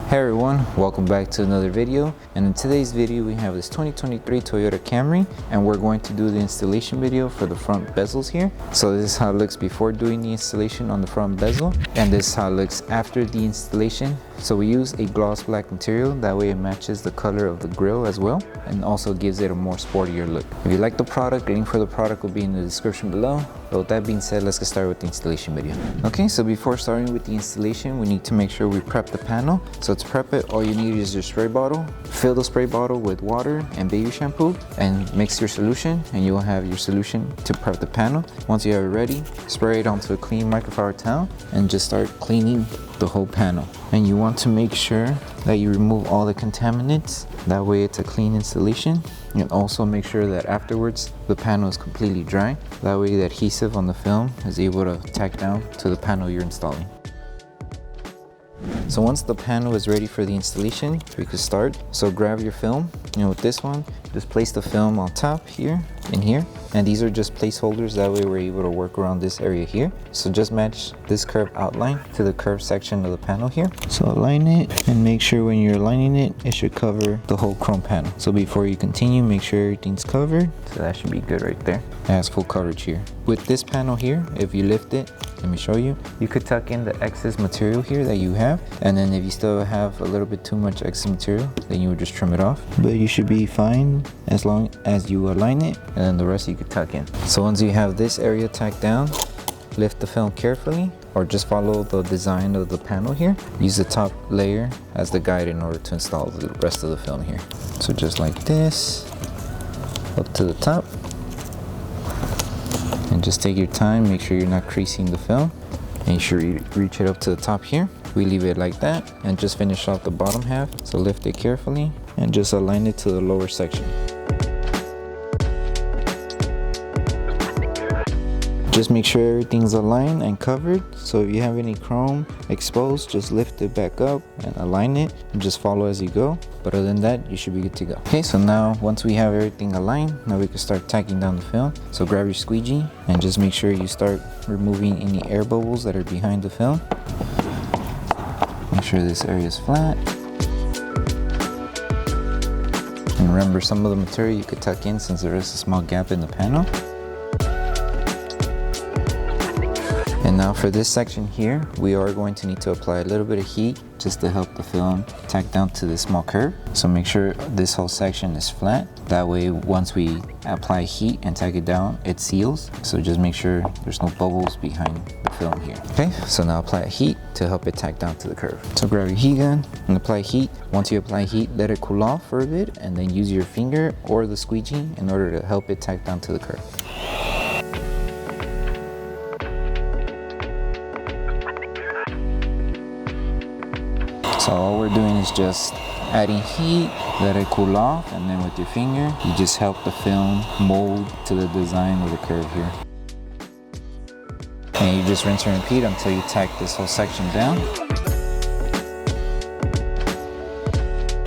Hey everyone, welcome back to another video, and in today's video we have this 2023 Toyota Camry and we're going to do the installation video for the front bezels here. So this is how it looks before doing the installation on the front bezel, and this is how it looks after the installation. So we use a gloss black material, that way it matches the color of the grille as well and also gives it a more sportier look. If you like the product, the link for the product will be in the description below. But with that being said, let's get started with the installation video. Okay, so before starting with the installation, we need to make sure we prep the panel. So to prep it, all you need is your spray bottle. Fill the spray bottle with water and baby shampoo and mix your solution, and you will have your solution to prep the panel. Once you have it ready, spray it onto a clean microfiber towel and just start cleaning the whole panel. And you want to make sure that you remove all the contaminants, that way it's a clean installation. And also make sure that afterwards the panel is completely dry, that way the adhesive on the film is able to tack down to the panel you're installing. So once the panel is ready for the installation, we could start. So grab your film, with this one, just place the film on top here and here. And these are just placeholders, that way we're able to work around this area here. So just match this curved outline to the curved section of the panel here. So align it and make sure when you're aligning it, it should cover the whole chrome panel. So before you continue, make sure everything's covered. So that should be good right there. It has full coverage here. With this panel here, if you lift it, let me show you. You could tuck in the excess material here that you have, and then if you still have a little bit too much excess material, then you would just trim it off. But you should be fine as long as you align it, and then the rest you could tuck in. So once you have this area tacked down, lift the film carefully, or just follow the design of the panel here. Use the top layer as the guide in order to install the rest of the film here. So just like this, up to the top. And just take your time, make sure you're not creasing the film. Make sure you reach it up to the top here. We leave it like that and just finish off the bottom half. So lift it carefully and just align it to the lower section. Just make sure everything's aligned and covered. So if you have any chrome exposed, just lift it back up and align it and just follow as you go. But other than that, you should be good to go. Okay, so now once we have everything aligned, now we can start tacking down the film. So grab your squeegee and just make sure you start removing any air bubbles that are behind the film. Make sure this area is flat. And remember, some of the material you could tuck in since there is a small gap in the panel. And now for this section here, we are going to need to apply a little bit of heat just to help the film tack down to this small curve. So make sure this whole section is flat. That way, once we apply heat and tack it down, it seals. So just make sure there's no bubbles behind the film here. Okay, so now apply heat to help it tack down to the curve. So grab your heat gun and apply heat. Once you apply heat, let it cool off for a bit and then use your finger or the squeegee in order to help it tack down to the curve. So all we're doing is just adding heat, let it cool off, and then with your finger, you just help the film mold to the design of the curve here. And you just rinse and repeat until you tack this whole section down.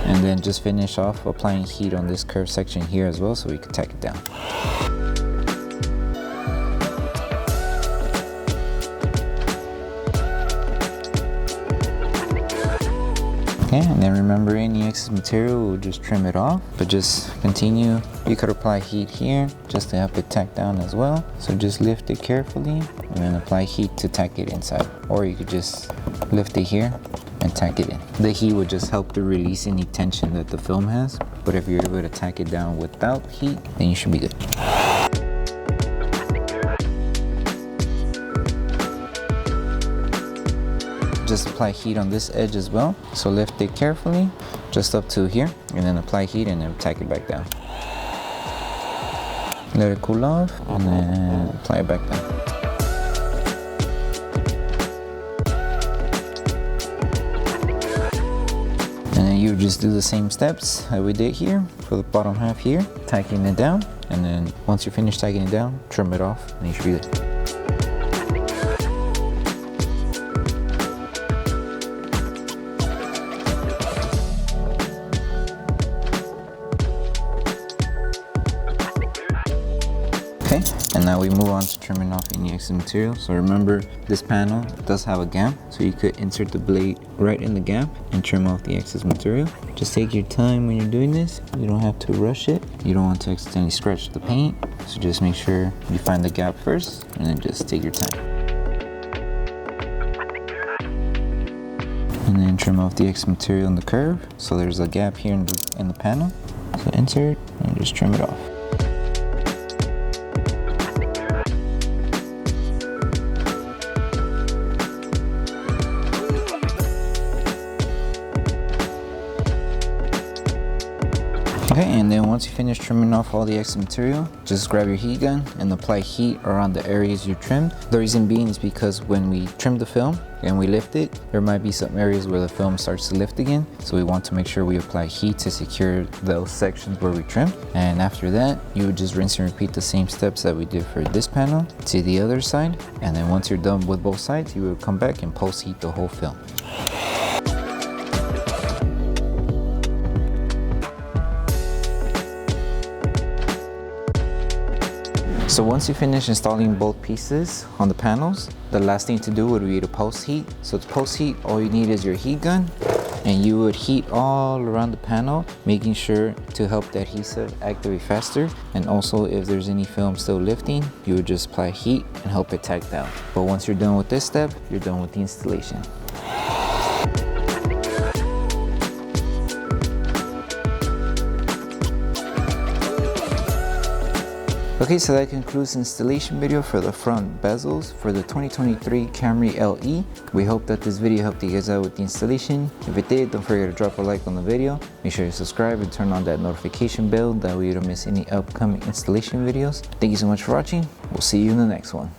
And then just finish off applying heat on this curved section here as well so we can tack it down. Okay, and then remember, any excess material, we'll just trim it off, but just continue. You could apply heat here just to help it tack down as well. So just lift it carefully and then apply heat to tack it inside. Or you could just lift it here and tack it in. The heat would just help to release any tension that the film has, but if you're able to tack it down without heat, then you should be good. Just apply heat on this edge as well. So lift it carefully, just up to here, and then apply heat and then tack it back down. Let it cool off, and then apply it back down. And then you just do the same steps that we did here for the bottom half here, tacking it down, and then once you're finished tacking it down, trim it off, and you should be good. Okay, and now we move on to trimming off any excess material. So remember, this panel does have a gap, so you could insert the blade right in the gap and trim off the excess material. Just take your time when you're doing this. You don't have to rush it. You don't want to accidentally scratch the paint, so just make sure you find the gap first and then just take your time. And then trim off the excess material in the curve. So there's a gap here in the panel. So insert and just trim it off. Okay, and then once you finish trimming off all the excess material, just grab your heat gun and apply heat around the areas you trimmed. The reason being is because when we trim the film and we lift it, there might be some areas where the film starts to lift again. So we want to make sure we apply heat to secure those sections where we trimmed. And after that, you would just rinse and repeat the same steps that we did for this panel to the other side. And then once you're done with both sides, you would come back and post heat the whole film. So once you finish installing both pieces on the panels, the last thing to do would be to post heat. So to post heat, all you need is your heat gun, and you would heat all around the panel, making sure to help the adhesive activate faster. And also, if there's any film still lifting, you would just apply heat and help it tack down. But once you're done with this step, you're done with the installation. Okay, so that concludes the installation video for the front bezels for the 2023 Camry LE. We hope that this video helped you guys out with the installation. If it did, don't forget to drop a like on the video. Make sure to subscribe and turn on that notification bell. That way you don't miss any upcoming installation videos. Thank you so much for watching. We'll see you in the next one.